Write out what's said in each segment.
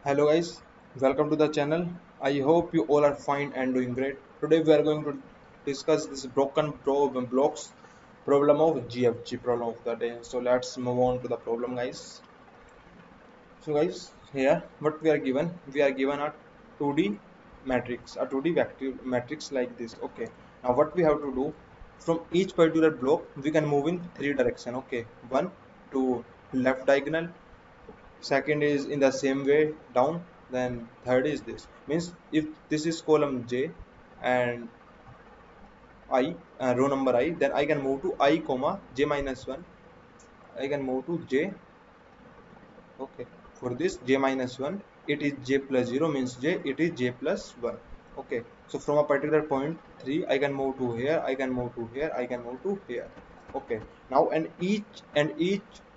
Hello guys, welcome to the channel. I hope you all are fine and doing great. Today we are going to discuss this broken blocks problem of GFG problem of the day. So let's move on to the problem, guys. So guys, here what we are given a 2D matrix, a 2D vector matrix like this. Okay. Now what we have to do, from each particular block we can move in three direction. Okay, one to left diagonal, second is in the same way down, then third is this means if this is column j and I row number I, then I can move to I comma j minus 1. I can move to j. Okay, for this j minus 1, it is j plus 0 means j, it is j plus 1. Okay, so from a particular point 3 I can move to here, I can move to here, I can move to here. Okay, now and each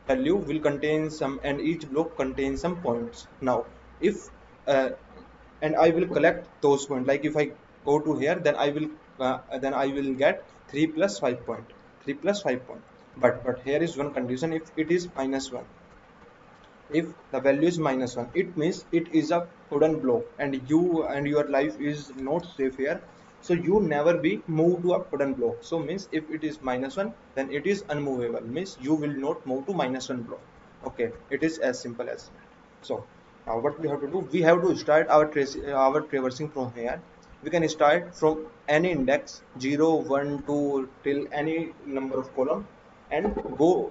value will contain some, and each block contains some points. Now if uh, and I will collect those points, like if I go to here, then I will get 3 plus 5 point, 3 plus 5 point. But here is one condition: if it is minus 1, if the value is minus 1, it means it is a hidden block and you and your life is not safe here. So you never be moved to a hidden block. So means if it is minus 1, then it is unmovable, means you will not move to minus 1 block. Okay, it is as simple as. So now what we have to do, we have to start our traversing from here. We can start from any index 0 1 2 till any number of column, and go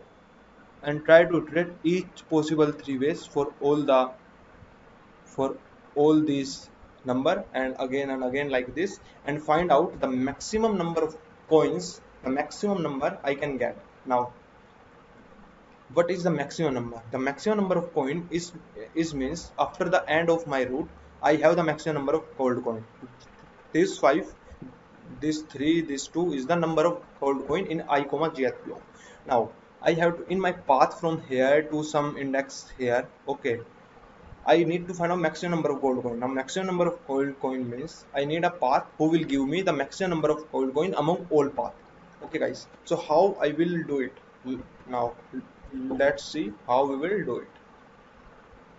and try to iterate each possible three ways for all these number, and again like this, and find out the maximum number of coins, the maximum number I can get. Now what is the maximum number? The maximum number of coin is means after the end of my route I have the maximum number of gold coin. This 5, this 3, this 2 is the number of gold coin in I comma jth block. Now I have to, in my path from here to some index here. Okay, I need to find out maximum number of gold coin. Now maximum number of gold coin means I need a path who will give me the maximum number of gold coin among all path. Okay guys, so how I will do it? Now let's see how we will do it.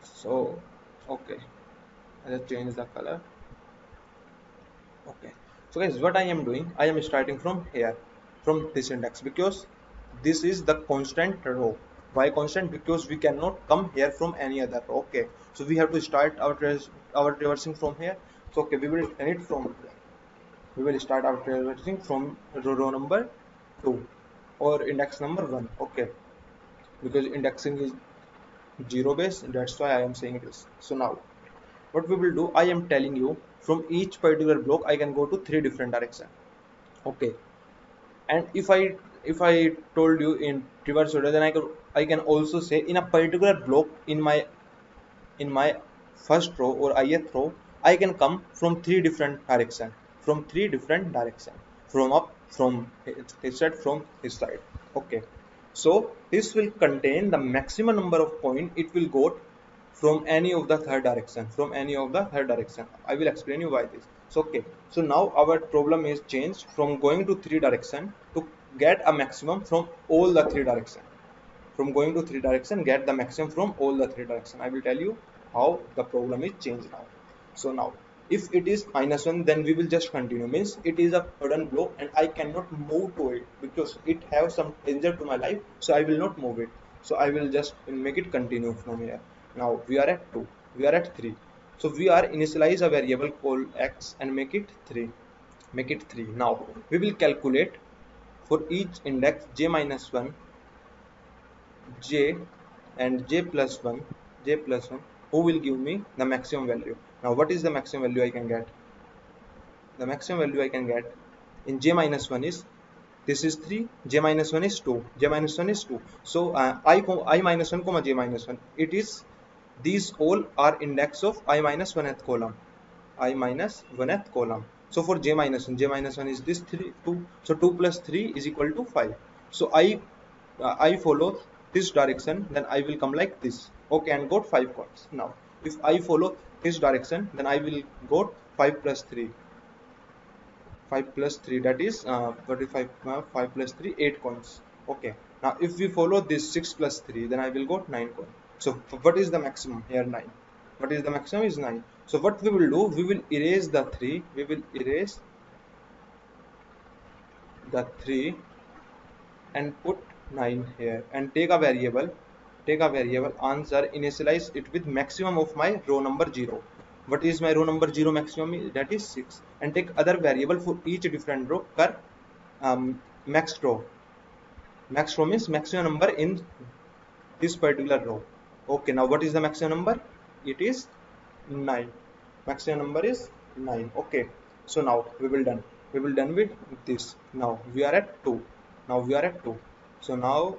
So okay, let's change the color. Okay, so guys, what I am doing, I am starting from here, from this index, because this is the constant row. Why constant? Because we cannot come here from any other row. Okay, so we have to start our traversing from here. So okay, we will turn it from here. We will start our traversing from row number 2 or index number 1. Okay, because indexing is 0 base, that's why I am saying this. So now what we will do, I am telling you, from each particular block I can go to three different direction. Okay, and if I told you in reverse order, then I can also say in a particular block in my first row or ith row, I can come from three different direction, from up, from his side, from his side. Okay, so this will contain the maximum number of point it will go from any of the third direction, I will explain you why this. So okay, so now our problem is changed from going to three direction to get a maximum from all the three direction. From going to three direction, get the maximum from all the three direction. I will tell you how the problem is changed now. So now if it is minus 1, then we will just continue, means it is a hidden block and I cannot move to it because it has some danger to my life, so I will not move it. So I will just make it continue from here. Now we are at 2, we are at 3, so we are initialize a variable called x and make it 3, make it 3. Now we will calculate for each index j minus 1, j and j plus 1, who will give me the maximum value. Now what is the maximum value I can get? The maximum value I can get in j minus 1 is, this is 3, j minus 1 is 2, j minus 1 is 2. So I minus 1 comma j minus 1, it is, these all are index of I minus 1th column, I minus 1th column. So for j minus 1 is this 3 2, so 2 plus 3 is equal to 5. So I follow this direction, then I will come like this. Okay, and got 5 coins. Now if I follow this direction, then I will got 5 plus 3, 5 plus 3, that is 35, 5 plus 3, 8 coins. Okay, now if we follow this 6 plus 3, then I will got 9 coins. So what is the maximum here? 9. What is the maximum is 9. So what we will do, we will erase the 3, we will erase the 3 and put 9 here and take a variable answer, initialize it with maximum of my row number 0. What is my row number 0 maximum? That is 6. And take other variable for each different row per max row. Max row means maximum number in this particular row. Okay, now what is the maximum number? It is 9. Maximum number is 9. Okay, so now we will done with this. Now we are at 2. Now we are at 2. So now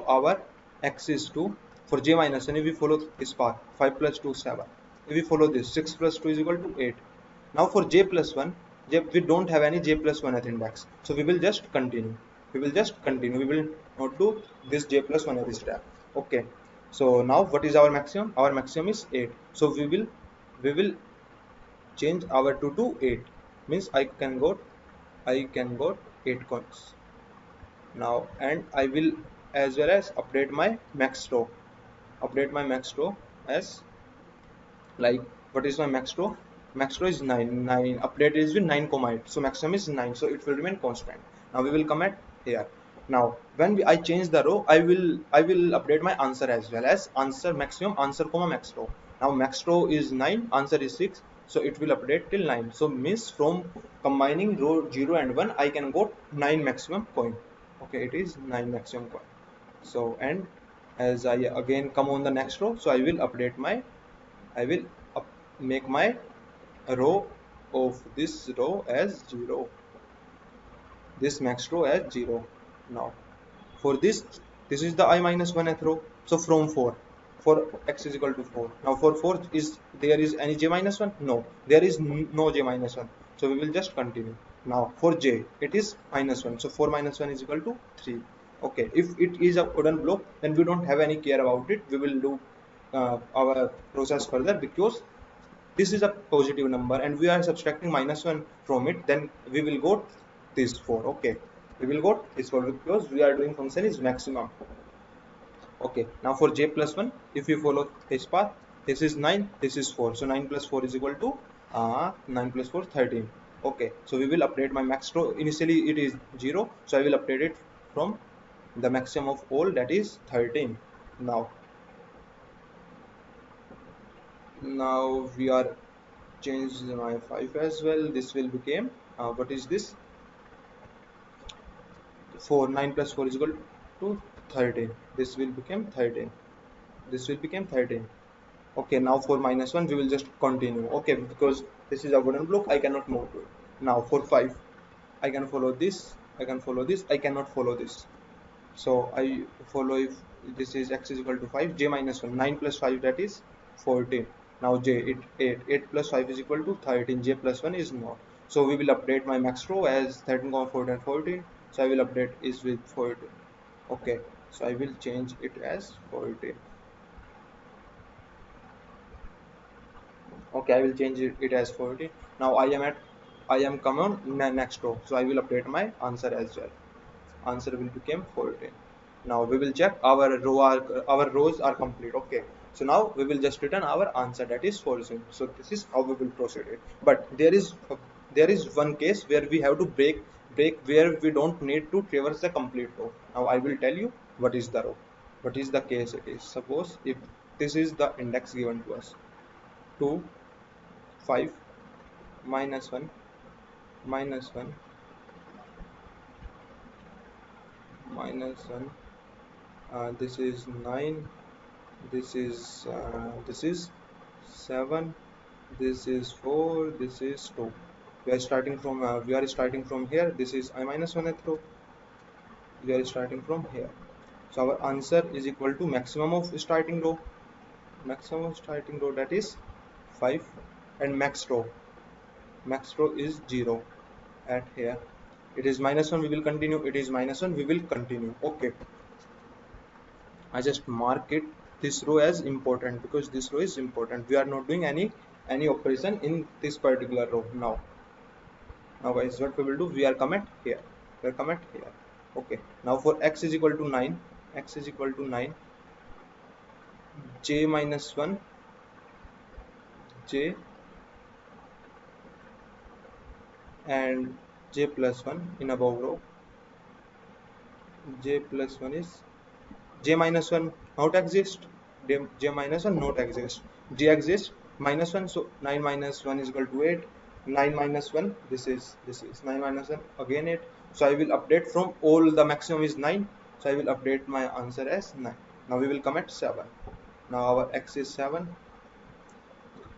our x is 2. For j minus 1, if we follow this path, 5 plus 2 7. If we follow this, 6 plus 2 is equal to 8. Now for j plus 1, we don't have any j plus 1th index, so we will just continue. We will not do this j plus 1th step. Okay, so now what is our maximum? Our maximum is 8. So we will change our 2 to 8. Means I can go 8 coins now, and I will as well as update my max row. Update my max row as, like, what is my max row? Max row is 9. Update is with 9 comma 8. So maximum is 9. So it will remain constant. Now we will come at here. Now when I change the row, I will update my answer as well as answer maximum, answer comma max row. Now max row is 9, answer is 6. So it will update till 9. So means from combining row 0 and 1, I can go 9 maximum coin. Okay, it is 9 maximum coin. So, and as I again come on the next row, so I will make my row of this row as 0, this max row as 0. Now for this is the I minus 1th row. So from 4, for x is equal to 4. Now for 4, is there is any j minus 1? No, there is no j minus 1. So we will just continue. Now for j, it is minus 1. So 4 minus 1 is equal to 3. Okay, if it is a wooden block, then we don't have any care about it. We will do our process further, because this is a positive number and we are subtracting minus 1 from it, then we will go this 4. Okay, we will go this 4 because we are doing function is maximum. Okay, now for j plus 1, if you follow this path, this is 9, this is 4. So 9 plus 4 is equal to 9 plus 4 13. Okay, so we will update my max row. Initially it is 0, so I will update it from the maximum of all, that is 13. Now we are change my 5 as well. This will become what is this? 4. 9 plus 4 is equal to 13. This will become 13. This will become 13. Okay, now for minus 1 we will just continue. Okay, because this is a wooden block, I cannot move to it. Now for 5, I can follow this, I can follow this, I cannot follow this. So I follow, if this is x is equal to 5, j minus 1, 9 plus 5, that is 14. Now j, 8 plus 5 is equal to 13, j plus 1 is not. So we will update my max row as 13, 14, 14. So I will update is with 14. Okay, so I will change it as 14. Okay, I will change it as 40. Now I am come on next row, so I will update my answer as well. Answer will become 14. Now we will check our rows are complete. Okay, so now we will just return our answer, that is 14. So this is how we will proceed it. But there is one case where we have to break where we don't need to traverse the complete row. Now I will tell you what is the row, what is the case it is. Suppose if this is the index given to us, 2, 5, minus 1, minus 1, minus 1, this is 9, this is 7, this is 4, this is 2. We are starting from here. This is I minus 1th row. We are starting from here. So our answer is equal to maximum of starting row. Maximum of starting row, that is 5, and max row is 0 at here. It is minus 1, we will continue. It is minus 1, we will continue. Okay, I just mark it this row as important because this row is important. We are not doing any operation in this particular row. Now guys, what we will do, we are comment here, okay, now for x is equal to 9, x is equal to 9, j minus 1, j and j plus 1 in above row. J plus 1 is j minus 1 not exist, j minus 1 not exist, j exists minus 1, so 9 minus 1 is equal to 8. 9 minus 1, this is 9 minus 1 again 8. So I will update from all, the maximum is 9, so I will update my answer as 9. Now we will come at 7. Now our x is 7.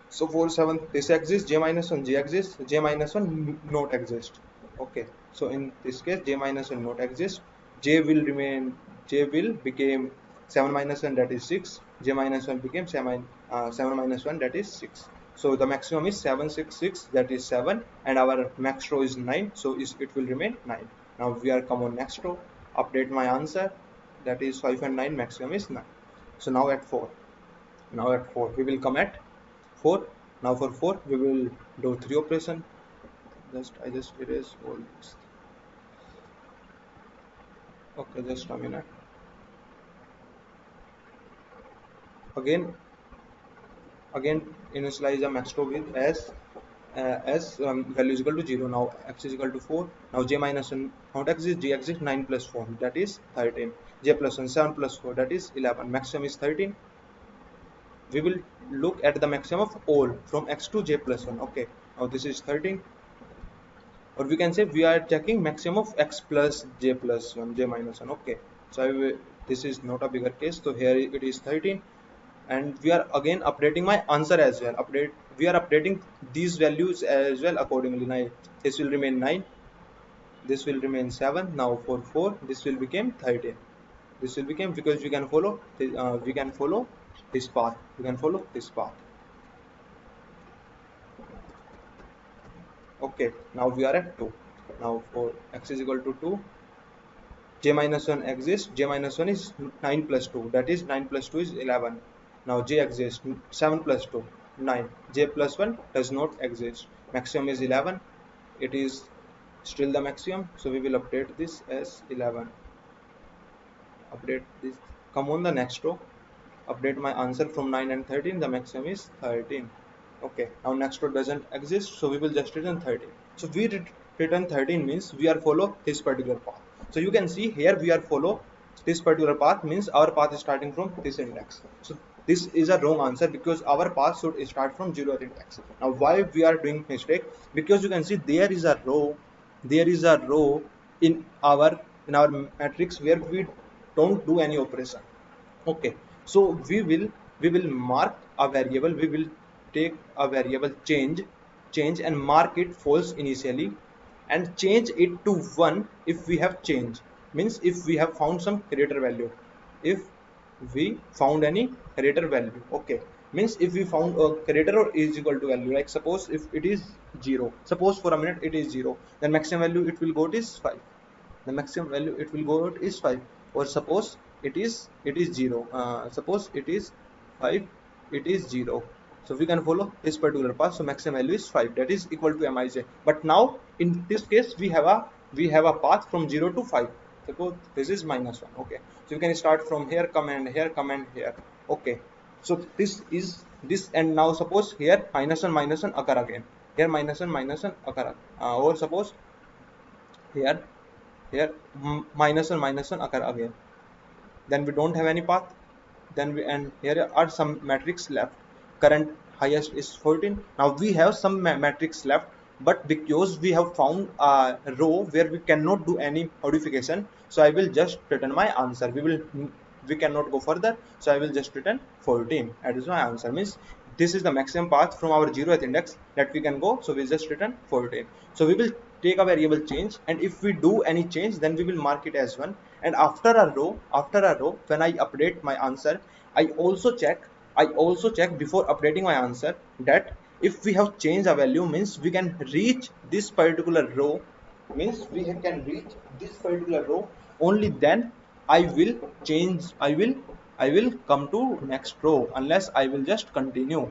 So for 7 this exists, j minus 1 j exists, j minus 1 not exist. Okay, so in this case j minus 1 not exist, j will remain, j will became 7 minus 1, that is 6, j minus 1 became 7 minus 1, that is 6. So the maximum is 766, that is 7, and our max row is 9, so it will remain 9. Now we are come on next row, update my answer, that is 5 and 9, maximum is 9. So now at 4, we will come at 4. Now for 4 we will do 3 operation. I just erase all this. Okay, just a minute. Again, initialize a max row with as value is equal to 0. Now x is equal to 4. Now j minus 1 not exists, j exists, 9 plus 4, that is 13. J plus 1 7 plus 4, that is 11. Maximum is 13. We will look at the maximum of all from x to j plus 1. Okay, now this is 13, or we can say we are checking maximum of x plus j plus 1, j minus 1. Okay, so this is not a bigger case, so here it is 13, and we are again updating my answer as well. We are updating these values as well accordingly. Now this will remain 9, this will remain 7. Now for 4 this will become 13, this will become, because we can follow this path, okay. Now we are at 2. Now for x is equal to 2, j minus 1 exists, j minus 1 is 9 plus 2, that is 9 plus 2 is 11. Now j exists, 7 plus 2 9, j plus 1 does not exist, maximum is 11, it is still the maximum, so we will update this as 11. Update this, come on the next row, update my answer from 9 and 13, the maximum is 13. Okay, now next row doesn't exist, so we will just return 13. So we return 13 means we are follow this particular path. So you can see here we are follow this particular path, means our path is starting from this index. So this is a wrong answer, because our path should start from 0th index. Now why we are doing mistake? Because you can see there is a row in our matrix where we don't do any operation. Okay, so we will mark a variable, we will take a variable change and mark it false initially, and change it to 1 if we have changed, means if we have found some greater value, if we found any greater value. Okay, means if we found a greater or is equal to value, like suppose if it is 0, suppose for a minute it is 0, then maximum value it will go to is 5, the maximum value it will go out is 5. Or suppose it is 0, suppose it is 5, it is 0, so we can follow this particular path, so maximum value is 5, that is equal to mij. But now in this case we have a path from 0 to 5, suppose this is minus 1. Okay, so you can start from here, come and here. Okay, so this is this, and now suppose here minus 1 occur again, here minus 1 occur, or suppose here minus 1 occur again, then we don't have any path, then we, and here are some matrix left, current highest is 14. Now we have some matrix left, but because we have found a row where we cannot do any modification, so I will just return my answer. We cannot go further, so I will just return 14. That is my answer, means this is the maximum path from our 0th index that we can go, so we just return 14. So we will take a variable change, and if we do any change, then we will mark it as 1. And after a row, when I update my answer, I also check before updating my answer that if we have changed a value, means we can reach this particular row, only then I will change, I will come to next row, unless I will just continue,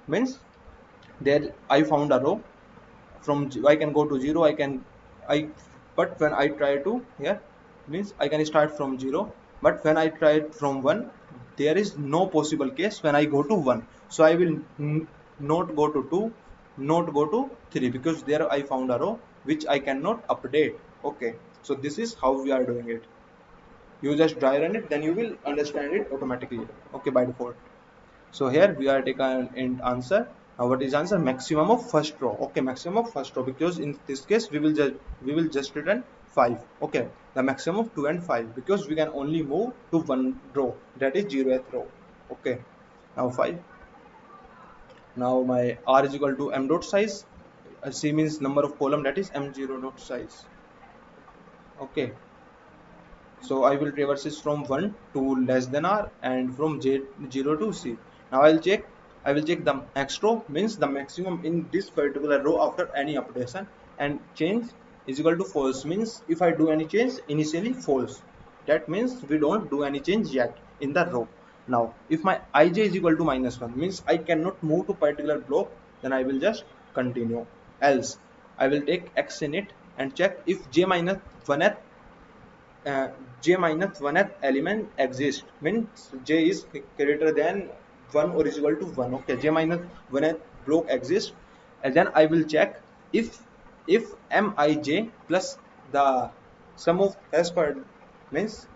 means there I found a row from I can go to 0, I but when I try to here, means I can start from 0, but when I try it from 1, there is no possible case when I go to 1. So I will not go to 2, not go to 3, because there I found a row which I cannot update. Okay, so this is how we are doing it. You just dry run it, then you will understand it automatically. Okay, by default. So here we are taking an int answer. Now what is answer? Maximum of first row. Okay, maximum of first row, because in this case we will just return 5. Okay, the maximum of 2 and 5, because we can only move to one row, that is 0th row. Okay, now 5. Now my r is equal to m dot size. C means number of column, that is m0 dot size. Okay, so I will traverse this from 1 to less than r, and from j0 to c. Now I will check the max row, means the maximum in this particular row after any updation, and change is equal to false, means if I do any change initially false, that means we don't do any change yet in the row. Now if my ij is equal to -1, means I cannot move to particular block, then I will just continue. Else I will take x in it and check if j minus 1th uh, j minus 1th element exists, means j is greater than 1 or is equal to 1. Okay, j minus 1th block exists, and then I will check if mij plus the sum of s part, means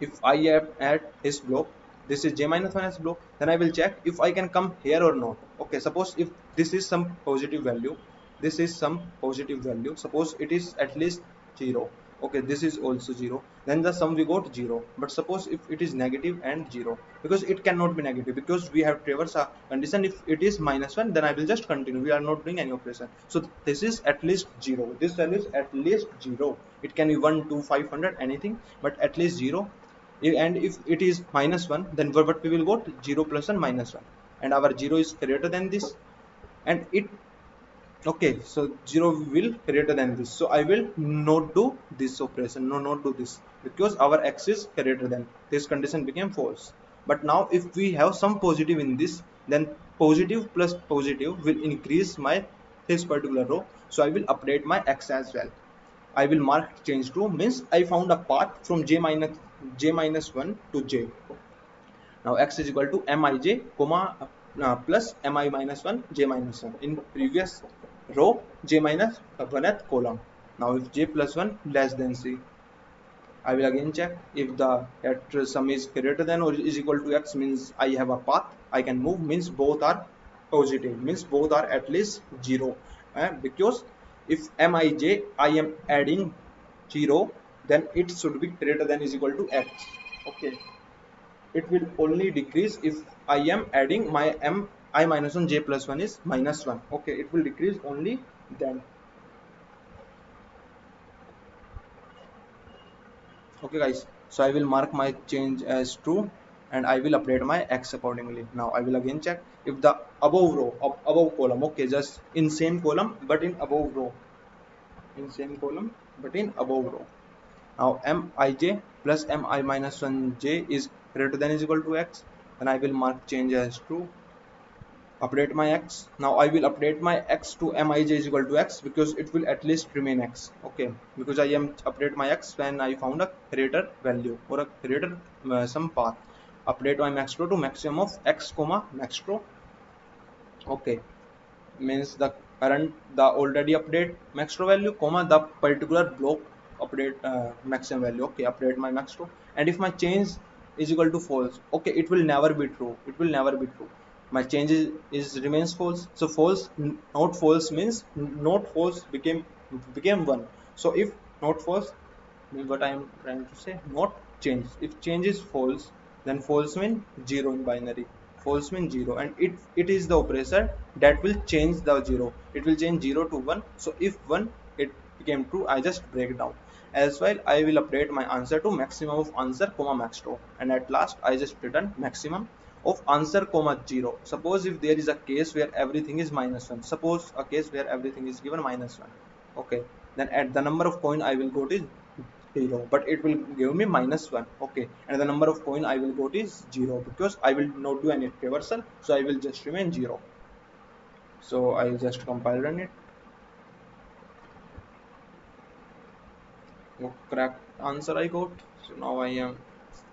if I am at his block, this is j minus 1's block, then I will check if I can come here or not. Okay, suppose if this is some positive value, this is some positive value, suppose it is at least 0. Okay, this is also 0, then the sum we got 0. But suppose if it is negative and 0, because it cannot be negative, because we have traversed a condition. If it is -1, then I will just continue, we are not doing any operation. So this is at least 0, this value is at least 0. It can be 1 2 500 anything, but at least 0. And if it is -1, then what we will got? 0 plus 1 minus 1, and our 0 is greater than this, and it, okay, so 0 will greater than this, so I will not do this operation, no, not do this, because our x is greater than this, condition became false. But now if we have some positive in this, then positive plus positive will increase my this particular row, so I will update my x as well. I will mark change to, means I found a path from j minus 1 to j. Now x is equal to mij comma plus mi minus 1 j minus 1. In previous row, j minus 1th column. Now if j plus 1 less than c, I will again check if the at sum is greater than or is equal to x, means I have a path I can move, means both are positive, means both are at least 0. Because if mij I am adding 0, then it should be greater than is equal to x. Okay, it will only decrease if I am adding my m I minus 1 j plus 1 is -1. Okay, it will decrease only then. Okay guys, so I will mark my change as true, and I will update my x accordingly. Now I will again check if the above row, above column, okay, just in same column but in above row, in same column but in above row. Now mij plus mi minus 1 j is greater than is equal to x, then I will mark change as true, update my x. Now I will update my x to mij is equal to x, because it will at least remain x. Okay, because I am update my x when I found a greater value or a greater some path. Update my max row to maximum of x comma max row. Okay, means the current, the already update max row value comma the particular block update maximum value. Okay, update my max row, and if my change is equal to false, okay, it will never be true, it will never be true. My change is remains false, so false, not false means not false became 1. So if not false means what I am trying to say, not change. If change is false, then false means 0 in binary. False means 0, and it is the operator that will change the 0. It will change 0 to 1. So if 1 it became true, I just break down. As well, I will update my answer to maximum of answer comma max row, and at last I just return maximum of answer comma 0. Suppose if there is a case where everything is -1, suppose a case where everything is given -1, okay, then at the number of coin I will go to 0, but it will give me -1. Okay, and the number of coin I will go to is 0, because I will not do any reversal, so I will just remain 0. So I will just compile run it. what correct answer I got. So now I am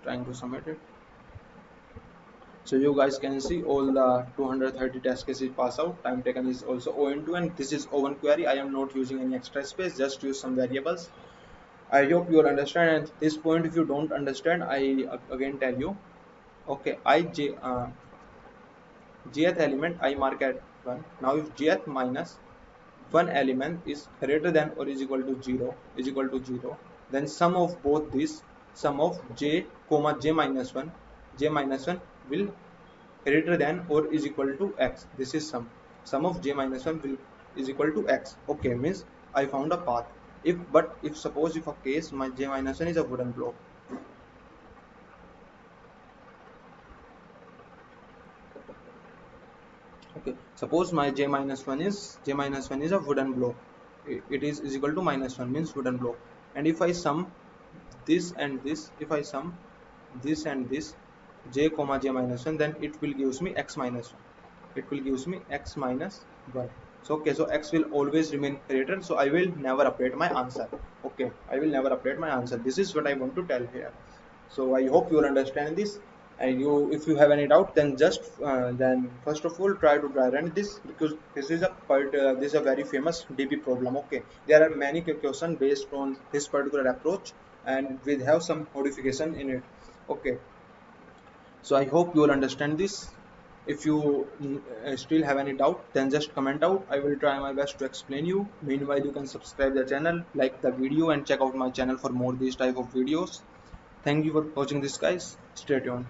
trying to submit it. So you guys can see all the 230 test cases pass out. Time taken is also O into, and this is O1 query. I am not using any extra space, just use some variables. I hope you will understand. And at this point, if you don't understand, I again tell you. Okay, jth element I mark at 1. Now if jth minus one element is greater than or is equal to 0, then sum of both these, sum of j comma j minus 1, j minus 1 will greater than or is equal to x. This is sum of j minus 1 will is equal to x. Okay, means I found a path. If suppose if a case my j minus 1 is a wooden block. Okay, suppose my j minus 1 is a wooden block. It is equal to minus 1, means wooden block. And if I sum this and this, if I sum this and this, j comma j minus 1, then it will gives me x minus 1. It will gives me x minus 1. So okay, so x will always remain greater, so I will never update my answer. Okay, I will never update my answer. This is what I want to tell here. So I hope you will understand this. And you, if you have any doubt, then just then first of all try to dry run this, because this is a this is a very famous DB problem. Okay, there are many questions based on this particular approach, and we have some modification in it. Okay, so I hope you will understand this. If you still have any doubt, then just comment out. I will try my best to explain you. Meanwhile, you can subscribe the channel, like the video, and check out my channel for more these type of videos. Thank you for watching this, guys. Stay tuned.